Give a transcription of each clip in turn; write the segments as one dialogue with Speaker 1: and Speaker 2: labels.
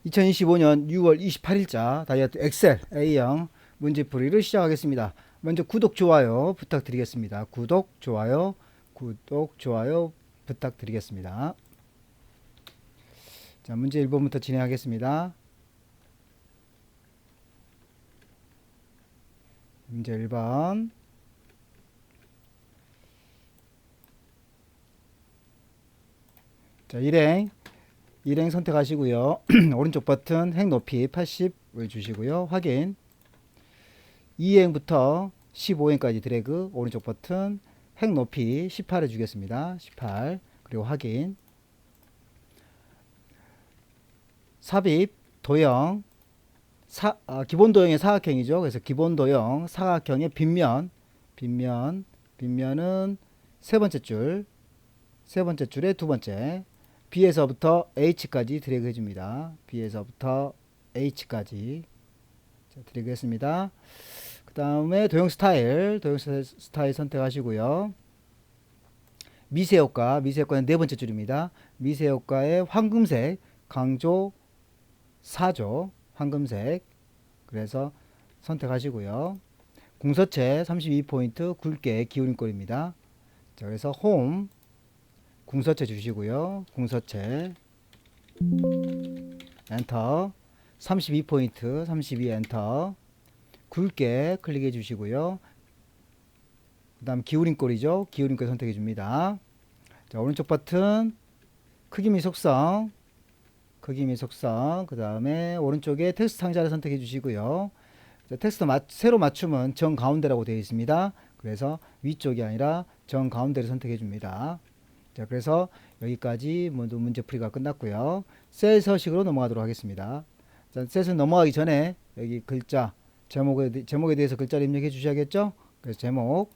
Speaker 1: 2025년 6월 28일자 다이어트 엑셀 A형 문제풀이를 시작하겠습니다. 먼저 구독, 좋아요 부탁드리겠습니다. 구독, 좋아요 부탁드리겠습니다. 자, 문제 1번부터 진행하겠습니다. 문제 1번. 자, 일행 선택하시고요. 오른쪽 버튼 행 높이 80을 주시고요. 확인. 2행부터 15행까지 드래그, 오른쪽 버튼 행 높이 18을 주겠습니다. 18. 그리고 확인. 삽입 도형 기본 도형의 사각형이죠. 그래서 기본 도형 사각형의 빗면은 세 번째 줄의 두 번째 B에서부터 H까지 드래그 해줍니다. B에서부터 H까지 드래그 했습니다. 그 다음에 도형 스타일 선택하시고요. 미세효과는 네 번째 줄입니다. 미세효과의 황금색 강조 4조 황금색, 그래서 선택하시고요. 궁서체 32포인트 굵게 기울인 꼴입니다. 자, 그래서 홈 궁서체 주시고요. 궁서체 엔터 32포인트 32 엔터 굵게 클릭해 주시고요. 그 다음 기울인 꼴이죠. 기울인 꼴 선택해 줍니다. 자, 오른쪽 버튼 크기 및 속성 그 다음에 오른쪽에 텍스트 상자를 선택해 주시고요. 자, 텍스트 세로 맞춤은 정가운데라고 되어 있습니다. 그래서 위쪽이 아니라 정가운데를 선택해 줍니다. 자, 그래서 여기까지 모두 문제풀이가 끝났고요. 셀 서식으로 넘어가도록 하겠습니다. 자, 셋은 넘어가기 전에 여기 글자 제목에 대해서 글자를 입력해 주셔야겠죠. 그래서 제목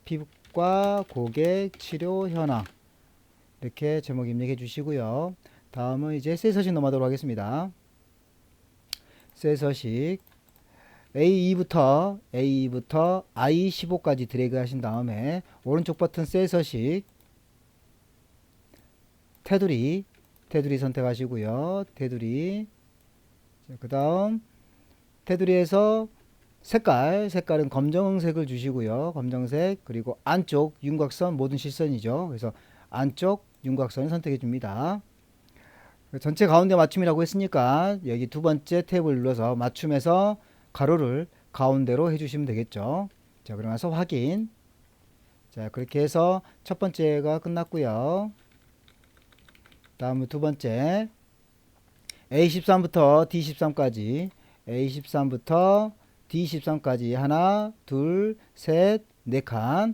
Speaker 1: 피부과 고객 치료 현황 이렇게 제목 입력해 주시고요. 다음은 이제 셀 서식 넘어가도록 하겠습니다. 셀 서식 A2부터 I15까지 드래그 하신 다음에 오른쪽 버튼 셀 서식 테두리 선택하시고요. 테두리. 그 다음 테두리에서 색깔은 검정색을 주시고요. 검정색. 그리고 안쪽 윤곽선 모든 실선이죠. 그래서 안쪽 윤곽선을 선택해 줍니다. 전체 가운데 맞춤이라고 했으니까 여기 두 번째 탭을 눌러서 맞춤에서 가로를 가운데로 해주시면 되겠죠. 자, 그러고 나서 확인. 자, 그렇게 해서 첫 번째가 끝났고요. 다음은 두 번째 A13부터 D13까지 하나, 둘, 셋, 네 칸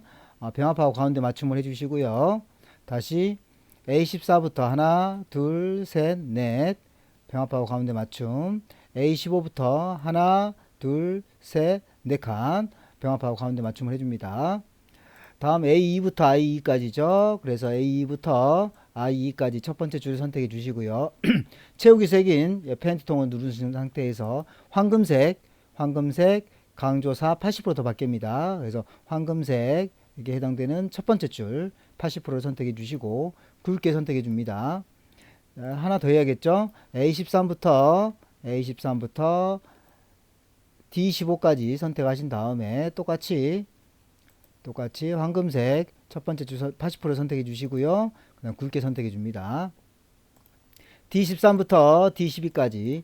Speaker 1: 병합하고 가운데 맞춤을 해주시고요. 다시 A14부터 하나, 둘, 셋, 넷 병합하고 가운데 맞춤. A15부터 하나, 둘, 셋, 네 칸 병합하고 가운데 맞춤을 해줍니다. 다음 A2부터 I2까지죠. 그래서 A2부터 I2까지 첫 번째 줄을 선택해 주시고요. 채우기 색인 페인트통을 누르신 상태에서 황금색 강조사 80%더 바뀝니다. 그래서 황금색 이게 해당되는 첫 번째 줄 80%를 선택해 주시고 굵게 선택해 줍니다. 하나 더 해야겠죠. A13부터 D15까지 선택하신 다음에 똑같이 황금색 첫 번째 줄 80% 선택해 주시고요. 그 다음 굵게 선택해 줍니다. D13부터 D12까지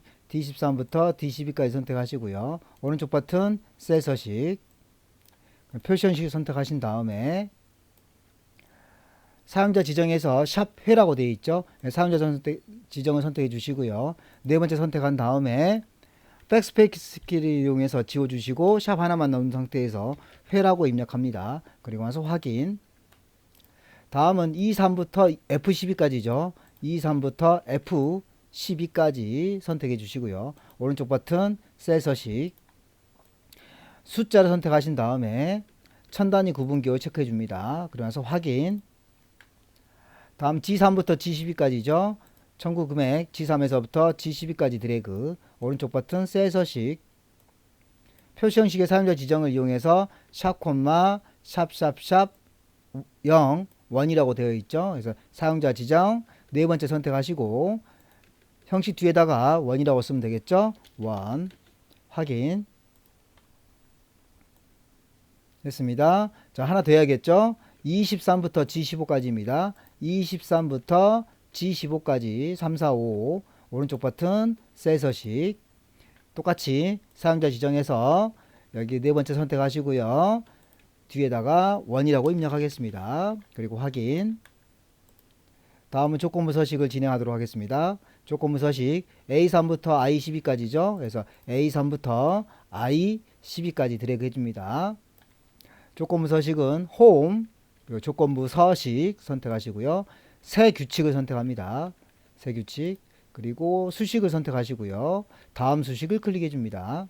Speaker 1: 선택하시고요. 오른쪽 버튼 셀 서식 표시형식 선택하신 다음에 사용자 지정에서 샵 회라고 되어 있죠. 사용자 지정을 선택해 주시고요. 네 번째 선택한 다음에 백스페이스 키를 이용해서 지워주시고 샵 하나만 넣은 상태에서 회라고 입력합니다. 그리고 나서 확인. 다음은 E3부터 F12까지죠. E3부터 F12까지 선택해 주시고요. 오른쪽 버튼 셀 서식 숫자를 선택하신 다음에 천 단위 구분기호 체크해 줍니다. 그리고 나서 확인. 다음 G3부터 G12까지죠. 청구 금액 G3에서부터 G12까지 드래그. 오른쪽 버튼 셀 서식 표시 형식의 사용자 지정을 이용해서 샵 콤마 샵샵샵 0 1이라고 되어 있죠. 그래서 사용자 지정 네 번째 선택하시고 형식 뒤에다가 원이라고 쓰면 되겠죠. 원 확인 됐습니다. 자, 하나 더 해야겠죠. 23부터 G15까지입니다. 23부터 G15까지 3, 4, 5 오른쪽 버튼 셀 서식 똑같이 사용자 지정해서 여기 네 번째 선택하시고요. 뒤에다가 원이라고 입력하겠습니다. 그리고 확인. 다음은 조건부 서식을 진행하도록 하겠습니다. 조건부 서식 A3부터 I12까지죠. 그래서 A3부터 I12까지 드래그 해줍니다. 조건부 서식은 홈 그리고 조건부 서식 선택하시고요. 새 규칙을 선택합니다. 새 규칙 그리고 수식을 선택하시고요. 다음 수식을 클릭해 줍니다.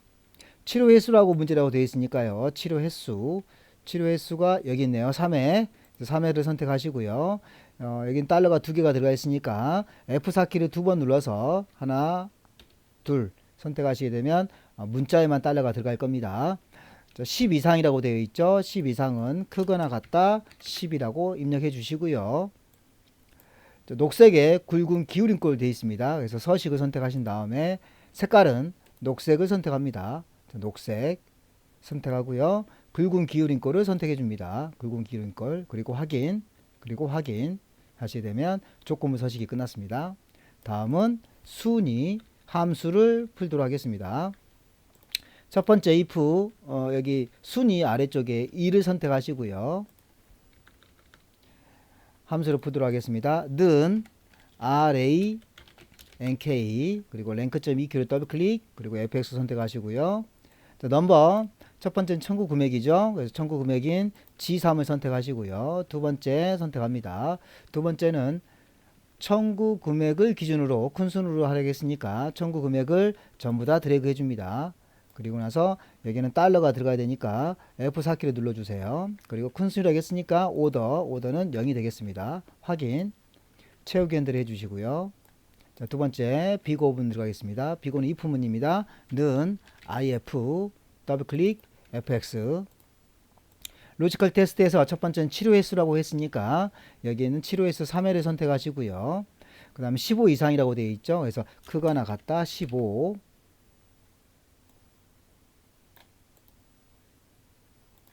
Speaker 1: 치료 횟수라고 문제라고 되어 있으니까요. 치료 횟수가 여기 있네요. 3회 3회를 선택하시고요. 여긴 달러가 두 개가 들어가 있으니까 F4키를 두 번 눌러서 하나 둘 선택하시게 되면 문자에만 달러가 들어갈 겁니다. 10 이상이라고 되어 있죠. 10 이상은 크거나 같다 10이라고 입력해 주시고요. 녹색에 굵은 기울임꼴 되어 있습니다. 그래서 서식을 선택하신 다음에 색깔은 녹색을 선택합니다. 녹색 선택하고요. 굵은 기울임꼴을 선택해 줍니다. 굵은 기울임꼴 그리고 확인 하시게 되면 조건부 서식이 끝났습니다. 다음은 순위 함수를 풀도록 하겠습니다. 첫 번째 if 여기 순위 아래쪽에 2를 선택하시고요. 함수를 풀도록 하겠습니다. 는 array nk 그리고 rank.eq를 더블 클릭 그리고 fx 선택하시고요. 자, 넘버 첫 번째는 청구 금액이죠. 그래서 청구 금액인 G3을 선택하시고요. 두 번째 선택합니다. 두 번째는 청구 금액을 기준으로 큰 순으로 하려겠으니까 청구 금액을 전부 다 드래그 해줍니다. 그리고 나서 여기는 달러가 들어가야 되니까 F4키를 눌러주세요. 그리고 큰 순위로 하겠으니까 오더는 0이 되겠습니다. 확인 채우기 핸들을 해주시고요. 자, 두 번째 비고 부분 들어가겠습니다. 비고는 if문입니다. 는 if 더블 클릭 fx 로지컬 테스트에서 첫 번째는 치료 횟수라고 했으니까 여기에는 치료 횟수 3회를 선택하시고요. 그 다음에 15 이상이라고 되어 있죠. 그래서 크거나 같다 15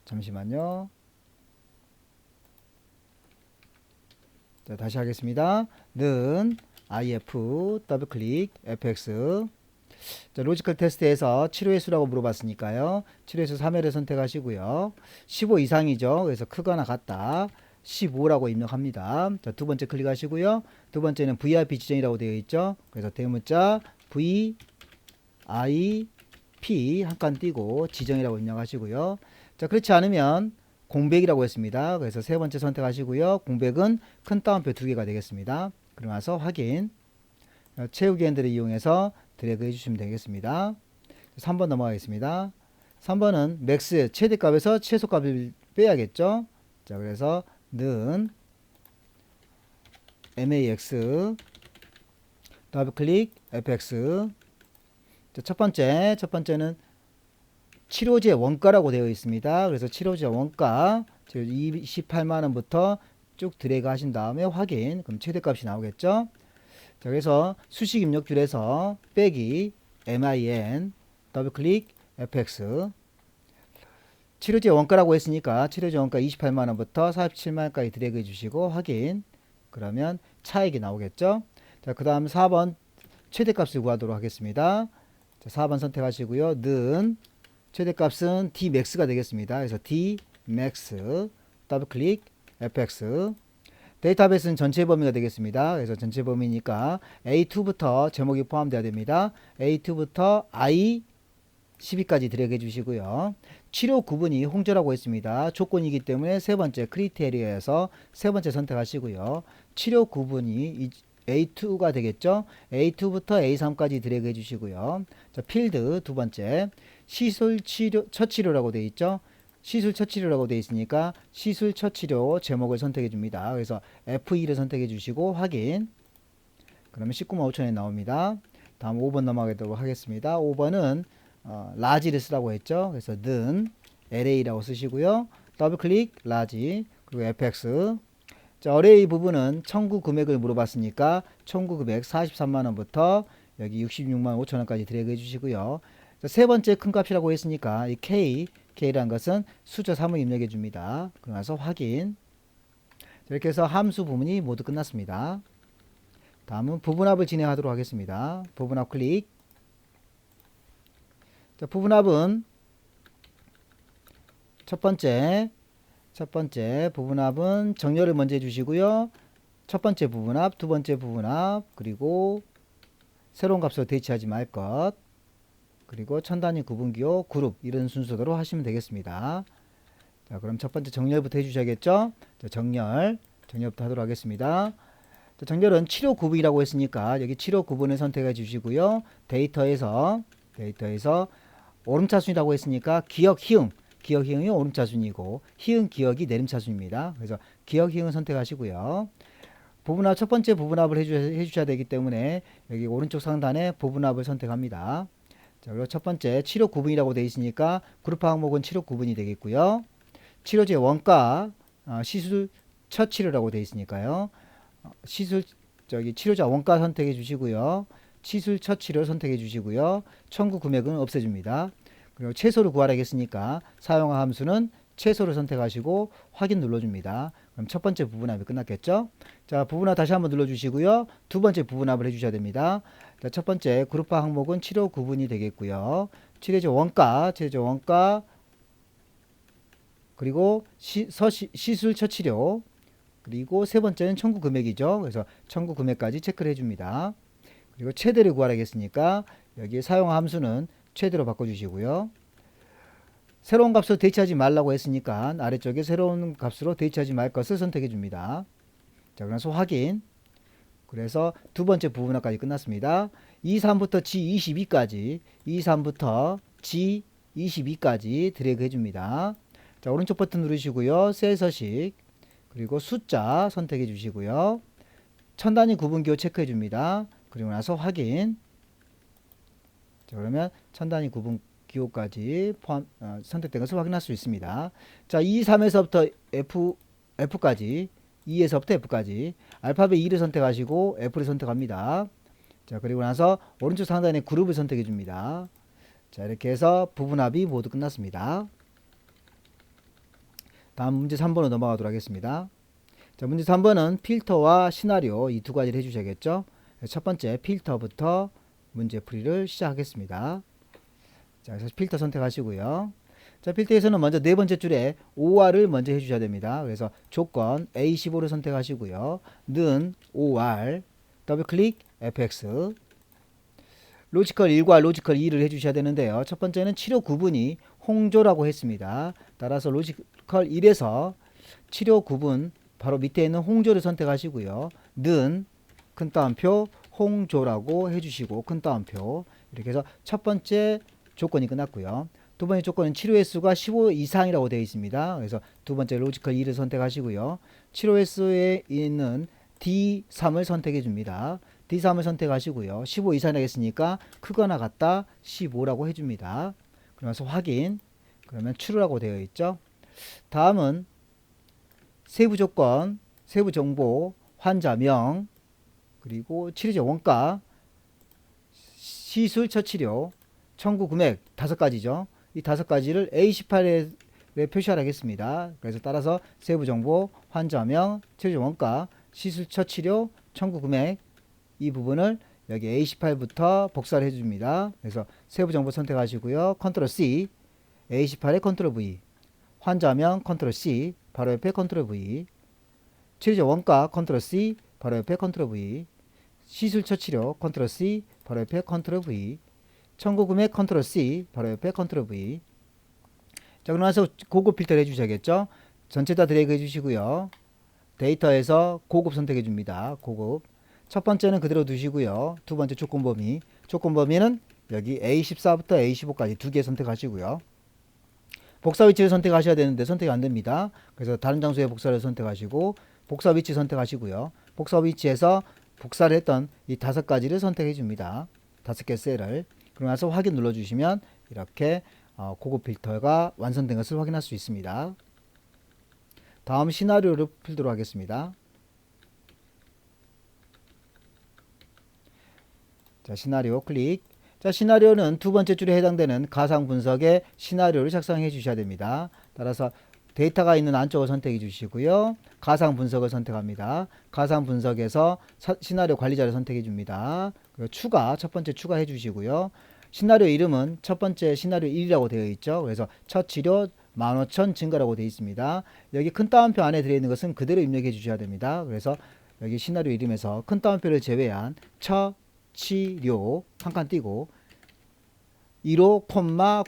Speaker 1: 잠시만요. 자, 다시 하겠습니다. 는 if 더블 클릭 fx 자, 로지컬 테스트에서 치료 횟수라고 물어봤으니까요. 치료 횟수 3회를 선택하시고요. 15 이상이죠. 그래서 크거나 같다 15라고 입력합니다. 자, 두 번째 클릭하시고요. 두 번째는 VIP 지정이라고 되어 있죠. 그래서 대문자 VIP 한 칸 띄고 지정이라고 입력하시고요. 자, 그렇지 않으면 공백이라고 했습니다. 그래서 세 번째 선택하시고요. 공백은 큰 따옴표 두 개가 되겠습니다. 그러고 나서 확인 채우기 핸들을 이용해서 드래그 해주시면 되겠습니다. 3번 넘어가겠습니다. 3번은 맥스 최대값에서 최소값을 빼야겠죠. 자, 그래서 는 max 더블 클릭 fx 자, 첫 번째는 치료제 원가라고 되어 있습니다. 그래서 치료제 원가 28만원부터 쭉 드래그 하신 다음에 확인 그럼 최대값이 나오겠죠. 자, 그래서 수식 입력줄에서 빼기 min 더블 클릭 fx 치료제 원가라고 했으니까 치료제 원가 28만원부터 47만원까지 드래그 해주시고 확인 그러면 차액이 나오겠죠. 자, 그 다음 4번 최대값을 구하도록 하겠습니다. 자, 4번 선택하시고요. 는 최대값은 dmax가 되겠습니다. 그래서 dmax 더블 클릭 fx 데이터베이스는 전체 범위가 되겠습니다. 그래서 전체 범위니까 A2부터 제목이 포함되어야 됩니다. A2부터 I12까지 드래그 해주시고요. 치료 구분이 홍조라고 했습니다. 조건이기 때문에 세 번째 크리테리어에서 세 번째 선택하시고요. 치료 구분이 A2가 되겠죠. A2부터 A3까지 드래그 해주시고요. 자, 필드 두 번째 시술 치료 첫 치료라고 되어 있죠. 시술 첫 치료라고 되어 있으니까 시술 첫 치료 제목을 선택해 줍니다. 그래서 F2를 선택해 주시고 확인 그러면 19만 5천원이 나옵니다. 다음 5번 넘어가도록 하겠습니다. 5번은 라지를 쓰라고 했죠. 그래서 는 LA라고 쓰시고요. 더블 클릭 라지 그리고 fx 자, 어레이 부분은 청구 금액을 물어봤으니까 청구 금액 43만원부터 여기 66만 5천원까지 드래그 해주시고요. 자, 세 번째 큰 값이라고 했으니까 이 K라는 것은 숫자 3을 입력해 줍니다. 그러고 나서 확인. 이렇게 해서 함수 부분이 모두 끝났습니다. 다음은 부분합을 진행하도록 하겠습니다. 부분합 클릭. 자, 부분합은 첫 번째 부분합은 정렬을 먼저 해주시고요. 첫 번째 부분합, 두 번째 부분합, 그리고 새로운 값으로 대체하지 말 것, 그리고 천 단위 구분기호 그룹, 이런 순서대로 하시면 되겠습니다. 자, 그럼 첫 번째 정렬부터 해주셔야겠죠. 자, 정렬부터 하도록 하겠습니다. 자, 정렬은 치료 구분이라고 했으니까 여기 치료 구분을 선택해 주시고요. 데이터에서 오름차순이라고 했으니까 기억 희응이 오름차순이고 희응 기억이 내림차순입니다. 그래서 기억 희응을 선택하시고요. 부분합 첫 번째 부분합을 해주셔야 되기 때문에 여기 오른쪽 상단에 부분합을 선택합니다. 자, 그리고 첫 번째 치료 구분이라고 되어 있으니까 그룹화 항목은 치료 구분이 되겠고요. 치료제 원가 시술 첫 치료라고 되어 있으니까요. 치료자 원가 선택해 주시고요. 시술 첫 치료 선택해 주시고요. 청구 금액은 없애줍니다. 그리고 최소를 구하라겠으니까 사용할 함수는 최소를 선택하시고 확인 눌러줍니다. 그럼 첫 번째 부분합이 끝났겠죠? 자, 부분합 다시 한번 눌러주시고요. 두 번째 부분합을 해주셔야 됩니다. 자, 첫 번째 그룹화 항목은 치료 구분이 되겠고요. 치료제 원가, 그리고 시술 첫 치료, 그리고 세 번째는 청구 금액이죠. 그래서 청구 금액까지 체크를 해줍니다. 그리고 최대를 구하라겠으니까 여기 사용 함수는 최대로 바꿔주시고요. 새로운 값으로 대체하지 말라고 했으니까 아래쪽에 새로운 값으로 대체하지 말 것을 선택해 줍니다. 자, 그래서 확인. 그래서 두 번째 부분합까지 끝났습니다. 23부터 G22까지 23부터 G22까지 드래그 해줍니다. 자, 오른쪽 버튼 누르시고요. 셀 서식 그리고 숫자 선택해 주시고요. 천 단위 구분기호 체크해 줍니다. 그리고 나서 확인. 자, 그러면 천 단위 구분기호까지 선택된 것을 확인할 수 있습니다. 자, 2, 3에서부터 F까지 2에서부터 F까지 알파벳 2를 선택하시고 F를 선택합니다. 자, 그리고 나서 오른쪽 상단에 그룹을 선택해 줍니다. 자, 이렇게 해서 부분합이 모두 끝났습니다. 다음 문제 3번으로 넘어가도록 하겠습니다. 자, 문제 3번은 필터와 시나리오 이 두 가지를 해주셔야겠죠. 첫 번째 필터부터 문제 풀이를 시작하겠습니다. 자, 그래서 필터 선택하시고요. 자, 필터에서는 먼저 네 번째 줄에 OR을 먼저 해주셔야 됩니다. 그래서 조건 A15를 선택하시고요. 는 OR 더블 클릭 FX 로지컬 1과 로지컬 2를 해주셔야 되는데요. 첫 번째는 치료 구분이 홍조라고 했습니다. 따라서 로지컬 1에서 치료 구분 바로 밑에 있는 홍조를 선택하시고요. 는 큰 따옴표 홍조라고 해주시고 큰 따옴표 이렇게 해서 첫 번째 조건이 끝났고요. 두 번째 조건은 치료 횟수가 15 이상이라고 되어 있습니다. 그래서 두 번째 로지컬 2를 선택하시고요. 치료 횟수에 있는 D3을 선택해 줍니다. D3을 선택하시고요. 15 이상이라고 했으니까 크거나 같다 15라고 해줍니다. 그러면서 확인. 그러면 true라고 되어 있죠. 다음은 세부 조건, 세부 정보, 환자명, 그리고 치료제 원가, 시술 첫 치료, 청구 금액 5가지죠. 이 5가지를 A18에 표시하겠습니다. 그래서 따라서 세부 정보, 환자명, 치료제 원가, 시술 첫 치료, 청구 금액 이 부분을 여기 A18부터 복사를 해줍니다. 그래서 세부 정보 선택하시고요. 컨트롤 C, A18에 컨트롤 V, 환자명 컨트롤 C, 바로 옆에 컨트롤 V, 치료제 원가 컨트롤 C, 바로 옆에 컨트롤 V, 시술 첫 치료 컨트롤 C, 바로 옆에 컨트롤 V, 청구 금액 컨트롤 C, 바로 옆에 컨트롤 V. 자, 그러고 나서 고급 필터를 해주셔야겠죠. 전체 다 드래그 해주시고요. 데이터에서 고급 선택해 줍니다. 고급. 첫 번째는 그대로 두시고요. 두 번째 조건 범위는 여기 A14부터 A15까지 두 개 선택하시고요. 복사 위치를 선택하셔야 되는데 선택이 안 됩니다. 그래서 다른 장소에 복사를 선택하시고 복사 위치 선택하시고요. 복사 위치에서 복사를 했던 이 5가지를 선택해 줍니다. 5개 셀을. 그러고 나서 확인 눌러주시면 이렇게 고급 필터가 완성된 것을 확인할 수 있습니다. 다음 시나리오를 풀도록 하겠습니다. 자, 시나리오 클릭. 자, 시나리오는 두 번째 줄에 해당되는 가상 분석의 시나리오를 작성해 주셔야 됩니다. 따라서 데이터가 있는 안쪽을 선택해 주시고요. 가상 분석을 선택합니다. 가상 분석에서 시나리오 관리자를 선택해 줍니다. 그리고 추가, 첫 번째 추가해 주시고요. 시나리오 이름은 첫 번째 시나리오 1이라고 되어 있죠. 그래서 첫 치료 15,000 증가라고 되어 있습니다. 여기 큰 따옴표 안에 들어있는 것은 그대로 입력해 주셔야 됩니다. 그래서 여기 시나리오 이름에서 큰 따옴표를 제외한 첫 치료 한 칸 띄고 15, 000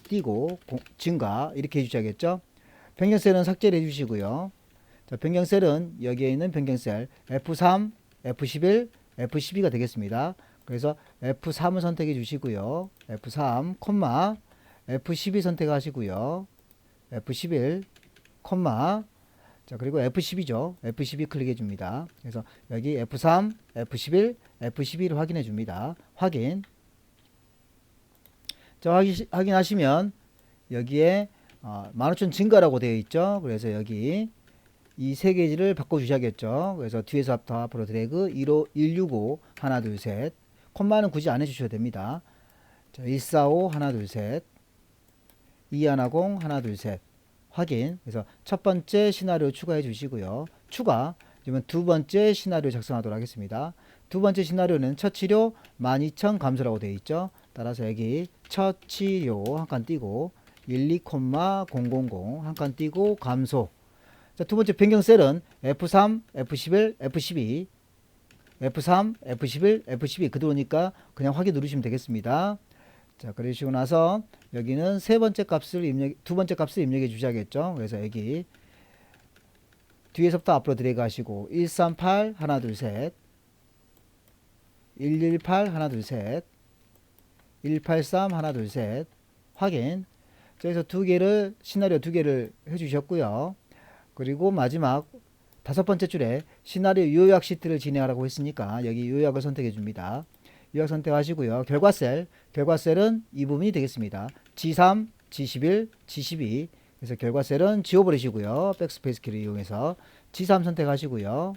Speaker 1: 띄고 증가 이렇게 해주셔야겠죠. 변경셀은 삭제를 해주시고요. 자, 변경셀은 여기에 있는 변경셀 F3, F11, F12가 되겠습니다. 그래서 F3을 선택해 주시고요. F3, F12 선택하시고요. F11, 자, 그리고 F12죠. F12 클릭해 줍니다. 그래서 여기 F3, F11, F12를 확인해 줍니다. 확인. 자, 확인하시면 여기에 15,000 증가라고 되어 있죠. 그래서 여기 이 세 개를 바꿔 주셔야겠죠. 그래서 뒤에서부터 앞으로 드래그 165 하나 둘 셋. 콤마는 굳이 안 해주셔도 됩니다. 자, 145 하나 둘 셋. 2110 하나 둘 셋. 확인. 그래서 첫 번째 시나리오 추가해 주시고요. 추가. 그러면 두 번째 시나리오 작성하도록 하겠습니다. 두 번째 시나리오는 첫 치료 12,000 감소라고 되어 있죠. 따라서 여기 첫 치료 한 칸 띄고 12, 000 한 칸 띄고 감소. 자, 두 번째 변경셀은 F3, F11, F12, F3, F11, F12 그대로니까 그냥 확인 누르시면 되겠습니다. 자, 그러시고 나서 여기는 두 번째 값을 입력해 주셔야겠죠. 그래서 여기 뒤에서부터 앞으로 드래그 하시고 138 하나 둘 셋, 118 하나 둘 셋, 183 하나 둘 셋. 확인. 그래서 시나리오 두 개를 해 주셨고요. 그리고 마지막 다섯 번째 줄에 시나리오 요약 시트를 진행하라고 했으니까 여기 요약을 선택해 줍니다. 요약 선택하시고요. 결과셀은 이 부분이 되겠습니다. G3, G11, G12. 그래서 결과셀은 지워버리시고요. 백스페이스 키를 이용해서 G3 선택하시고요.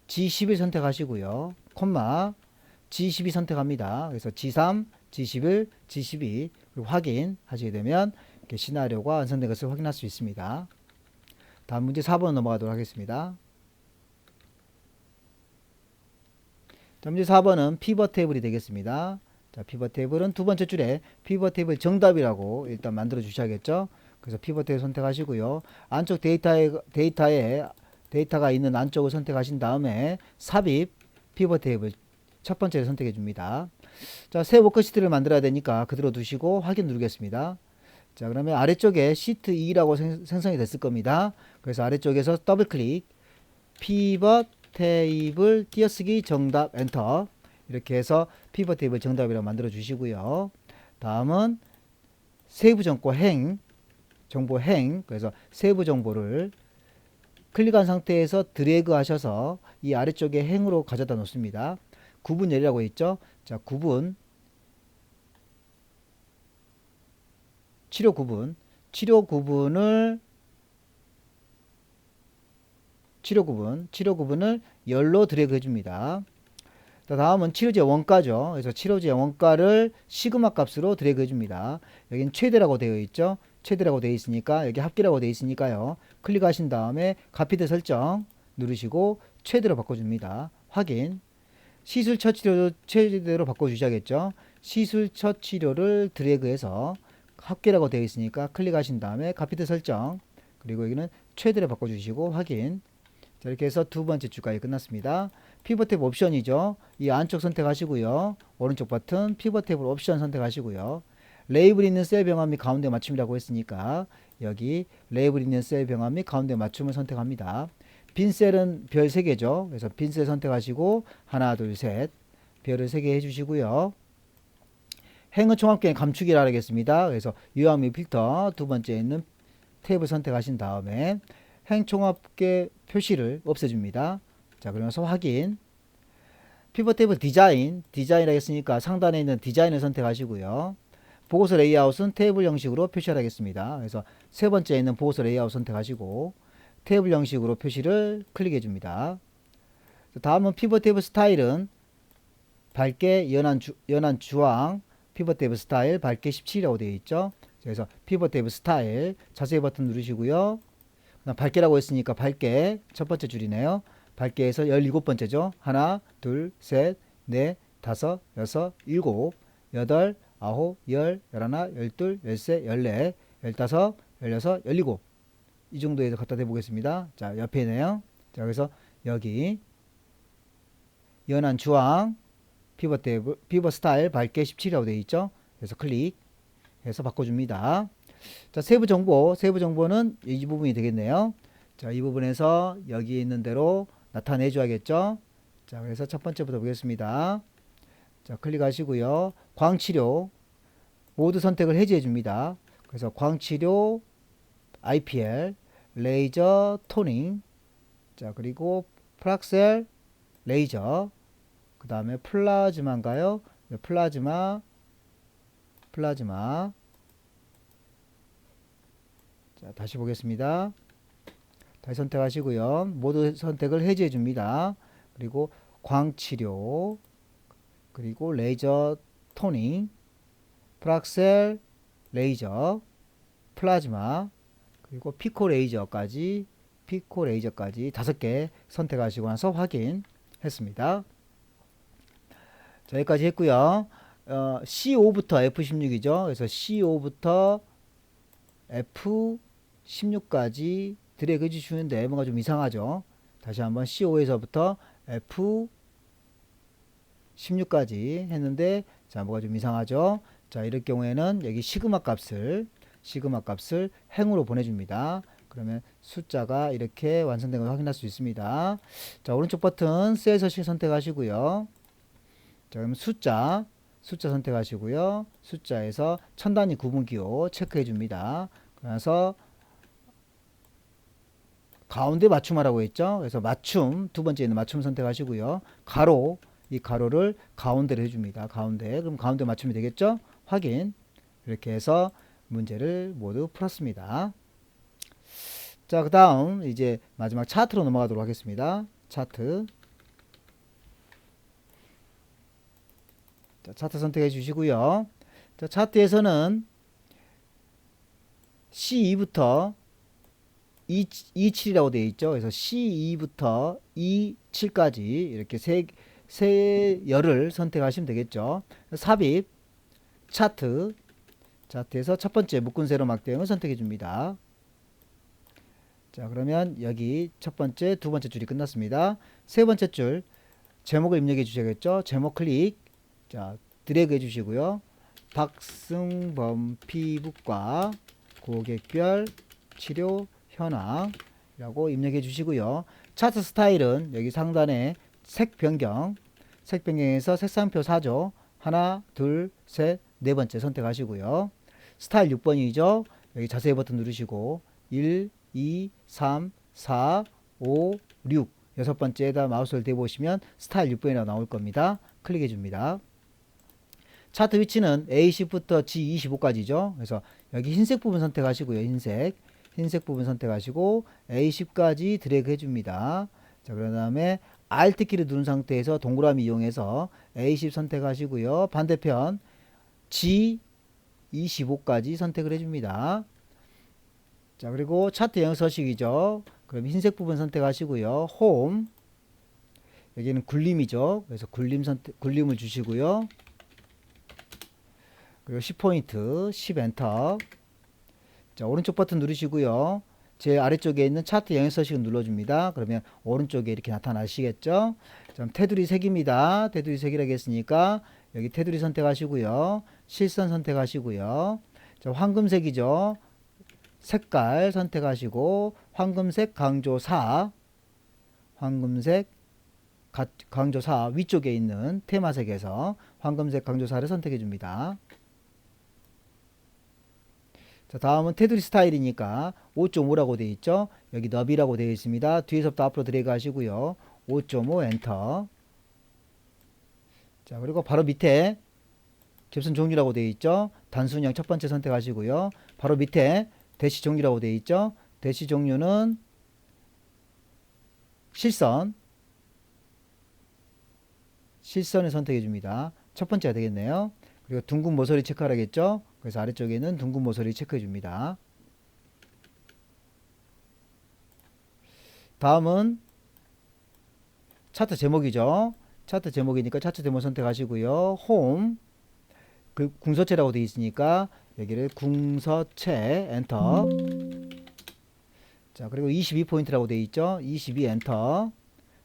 Speaker 1: G11 선택하시고요. G12 선택합니다. 그래서 G3, G11, G12 그리고 확인하시게 되면 이렇게 시나리오가 완성된 것을 확인할 수 있습니다. 다음 문제 4번 넘어가도록 하겠습니다. 자, 문제 4번은 피벗 테이블이 되겠습니다. 자, 피벗 테이블은 두 번째 줄에 피벗 테이블 정답이라고 일단 만들어 주셔야겠죠. 그래서 피벗 테이블 선택하시고요. 안쪽 데이터가 있는 안쪽을 선택하신 다음에 삽입 피벗 테이블 첫 번째를 선택해 줍니다. 자, 새 워크시트를 만들어야 되니까 그대로 두시고 확인 누르겠습니다. 자, 그러면 아래쪽에 시트 2라고 생성이 됐을 겁니다. 그래서 아래쪽에서 더블 클릭 피벗 테이블 띄어쓰기 정답 엔터 이렇게 해서 피벗 테이블 정답이라고 만들어 주시고요. 다음은 세부 정보 행 그래서 세부 정보를 클릭한 상태에서 드래그 하셔서 이 아래쪽에 행으로 가져다 놓습니다. 구분 열이라고 있죠. 자, 치료 구분을 열로 드래그 해줍니다. 다음은 치료제 원가죠. 그래서 치료제 원가를 시그마 값으로 드래그 해줍니다. 여기는 최대라고 되어 있죠. 최대라고 되어 있으니까 여기 합계라고 되어 있으니까요. 클릭하신 다음에 가피드 설정 누르시고 최대로 바꿔줍니다. 확인. 시술 첫 치료도 최대로 바꿔주셔야겠죠. 시술 첫 치료를 드래그해서 합계라고 되어 있으니까 클릭하신 다음에 가피드 설정 그리고 여기는 최대로 바꿔주시고 확인. 자, 이렇게 해서 두 번째 줄까지 끝났습니다. 피벗 탭 옵션이죠. 이 안쪽 선택하시고요. 오른쪽 버튼 피벗 탭을 옵션 선택하시고요. 레이블 있는 셀 병합 및 가운데 맞춤이라고 했으니까 여기 레이블 있는 셀 병합 및 가운데 맞춤을 선택합니다. 빈 셀은 별 3개죠. 그래서 빈 셀 선택하시고 하나 둘 셋 별을 3개 해주시고요. 행은 총합계 감축이라 하겠습니다. 그래서 유형 및 필터 두 번째에 있는 탭을 선택하신 다음에 행 총합계 표시를 없애줍니다. 자, 그러면서 확인. 피벗 테이블 디자인이라 했으니까 상단에 있는 디자인을 선택하시고요. 보고서 레이아웃은 테이블 형식으로 표시하겠습니다. 그래서 세 번째에 있는 보고서 레이아웃 선택하시고 테이블 형식으로 표시를 클릭해 줍니다. 다음은 피벗 테이블 스타일은 밝게 연한 주황 피벗 탭 스타일 밝게 17이라고 되어 있죠. 그래서 피벗 탭 스타일 자세히 버튼 누르시고요. 그다음 밝게라고 했으니까 밝게 첫 번째 줄이네요. 밝게 해서 17번째죠. 하나, 둘, 셋, 넷, 다섯, 여섯, 일곱, 여덟, 아홉, 열, 열하나, 열둘, 열세, 열네, 열다섯, 열여섯, 열일곱. 이 정도에서 갖다 대보겠습니다. 자, 옆에네요. 자, 그래서 여기 연한 주황 피벗 스타일 밝게 17이라고 되어 있죠. 그래서 클릭해서 바꿔줍니다. 자, 세부 정보는 이 부분이 되겠네요. 자, 이 부분에서 여기 있는 대로 나타내 줘야겠죠. 자, 그래서 첫 번째부터 보겠습니다. 자, 클릭하시고요. 광치료 모두 선택을 해제해 줍니다. 그래서 광치료 IPL 레이저 토닝, 자, 그리고 프락셀 레이저, 그 다음에 플라즈마인가요? 네, 플라즈마. 자, 다시 보겠습니다. 다시 선택하시고요. 모두 선택을 해제해 줍니다. 그리고 광치료, 그리고 레이저 토닝, 프락셀 레이저, 플라즈마, 그리고 피코 레이저까지 5개 선택하시고 나서 확인했습니다. 자, 여기까지 했고요. C5부터 F16이죠. 그래서 C5부터 F16까지 드래그 해주시는데 뭔가 좀 이상하죠. 다시 한번 C5에서부터 F16까지 했는데 자, 뭐가 좀 이상하죠. 자, 이럴 경우에는 여기 시그마 값을 행으로 보내줍니다. 그러면 숫자가 이렇게 완성된 걸 확인할 수 있습니다. 자, 오른쪽 버튼 셀 서식 선택하시고요. 자, 그럼 숫자 선택하시고요. 숫자에서 천 단위 구분기호 체크해 줍니다. 그래서 가운데 맞춤하라고 했죠. 그래서 맞춤, 두 번째 있는 맞춤 선택하시고요. 가로, 이 가로를 가운데로 해줍니다. 가운데. 그럼 가운데 맞춤이 되겠죠? 확인. 이렇게 해서 문제를 모두 풀었습니다. 자, 그 다음 이제 마지막 차트로 넘어가도록 하겠습니다. 차트. 자, 차트 선택해 주시고요. 자, 차트에서는 C2부터 E7이라고 되어 있죠. 그래서 C2부터 E7까지 이렇게 세 열을 선택하시면 되겠죠. 삽입 차트에서 첫 번째 묶은 세로 막대형을 선택해 줍니다. 자, 그러면 여기 첫 번째, 두 번째 줄이 끝났습니다. 세 번째 줄 제목을 입력해 주셔야겠죠. 제목 클릭. 자, 드래그 해 주시고요. 박승범 피부과 고객별 치료 현황이라고 입력해 주시고요. 차트 스타일은 여기 상단에 색 변경에서 색상표 4조 하나, 둘, 셋, 네 번째 선택하시고요. 스타일 6번이죠. 여기 자세히 버튼 누르시고 1, 2, 3, 4, 5, 6 여섯 번째에다 마우스를 대보시면 스타일 6번이라고 나올 겁니다. 클릭해 줍니다. 차트 위치는 A10부터 G25까지죠. 그래서 여기 흰색 부분 선택하시고요. 흰색 부분 선택하시고 A10까지 드래그 해줍니다. 자, 그 다음에 Alt 키를 누른 상태에서 동그라미 이용해서 A10 선택하시고요. 반대편 G25까지 선택을 해줍니다. 자, 그리고 차트 영역 서식이죠. 그럼 흰색 부분 선택하시고요. 홈. 여기는 굴림이죠. 그래서 굴림을 주시고요. 그리고 10포인트, 10 엔터. 자, 오른쪽 버튼 누르시고요. 제 아래쪽에 있는 차트 영역 서식을 눌러줍니다. 그러면 오른쪽에 이렇게 나타나시겠죠? 자, 테두리 색입니다. 테두리 색이라고 했으니까 여기 테두리 선택하시고요. 실선 선택하시고요. 자, 황금색이죠. 색깔 선택하시고 황금색 강조 4 위쪽에 있는 테마색에서 황금색 강조 4를 선택해 줍니다. 자, 다음은 테두리 스타일이니까 5.5라고 되어 있죠. 여기 너비라고 되어 있습니다. 뒤에서부터 앞으로 드래그 하시고요. 5.5 엔터. 자, 그리고 바로 밑에 겹선 종류라고 되어 있죠. 단순형 첫 번째 선택하시고요. 바로 밑에 대시 종류라고 되어 있죠. 대시 종류는 실선. 실선을 선택해 줍니다. 첫 번째가 되겠네요. 그리고 둥근 모서리 체크하라겠죠. 그래서 아래쪽에는 둥근 모서리 체크해 줍니다. 다음은 차트 제목이죠. 차트 제목이니까 차트 제목 선택하시고요. 홈, 그 궁서체라고 되어 있으니까 여기를 궁서체 엔터. 자, 그리고 22포인트라고 되어 있죠. 22 엔터.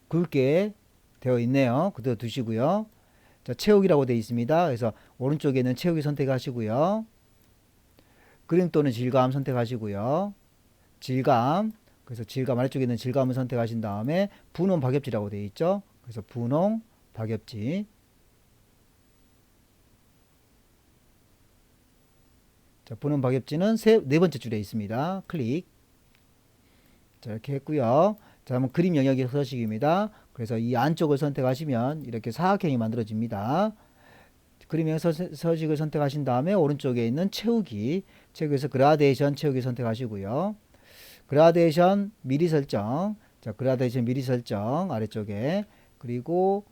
Speaker 1: 굵게 되어 있네요. 그대로 두시고요. 자, 채우기라고 되어 있습니다. 그래서 오른쪽에는 채우기 선택하시고요. 그림 또는 질감 선택하시고요. 질감, 그래서 질감 아래쪽에 는 질감을 선택하신 다음에 분홍 박엽지라고 되어 있죠. 그래서 분홍 박엽지. 자, 분홍 박엽지는 네 번째 줄에 있습니다. 클릭. 자, 이렇게 했고요. 자, 한번 그림 영역의 서식입니다. 그래서 이 안쪽을 선택하시면 이렇게 사각형이 만들어집니다. 그림의 서식을 선택하신 다음에 오른쪽에 있는 채우기, 채우기에서 그라데이션 채우기 선택하시고요. 그라데이션 미리 설정, 자, 그라데이션 미리 설정 아래쪽에, 그리고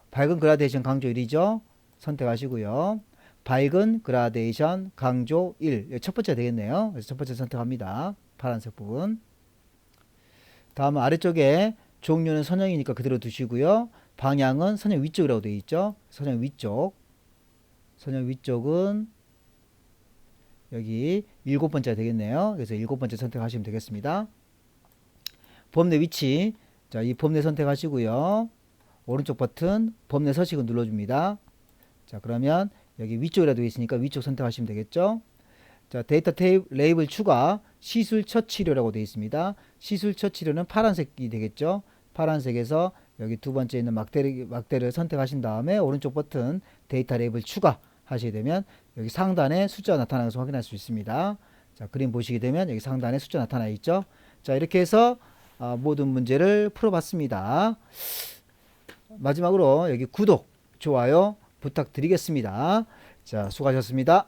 Speaker 1: 밝은 그라데이션 강조 1이죠. 선택하시고요. 밝은 그라데이션 강조 1, 첫 번째 되겠네요. 그래서 첫 번째 선택합니다. 파란색 부분. 다음은 아래쪽에 종류는 선형이니까 그대로 두시고요. 방향은 선형 위쪽이라고 되어 있죠. 선형 위쪽. 선형 위쪽은 여기 7번째 되겠네요. 그래서 7번째 선택하시면 되겠습니다. 범내 위치. 자, 이 범내 선택하시고요. 오른쪽 버튼 범내 서식을 눌러줍니다. 자, 그러면 여기 위쪽이라도 되어 있으니까 위쪽 선택하시면 되겠죠. 자, 데이터 레이블 추가 시술 첫 치료라고 되어 있습니다. 시술 첫 치료는 파란색이 되겠죠. 파란색에서 여기 두 번째 있는 막대를 선택하신 다음에 오른쪽 버튼 데이터 레이블 추가 하시게 되면 여기 상단에 숫자가 나타나는 것을 확인할 수 있습니다. 자, 그림 보시게 되면 여기 상단에 숫자 나타나 있죠. 자, 이렇게 해서 모든 문제를 풀어봤습니다. 마지막으로 여기 구독, 좋아요 부탁드리겠습니다. 자, 수고하셨습니다.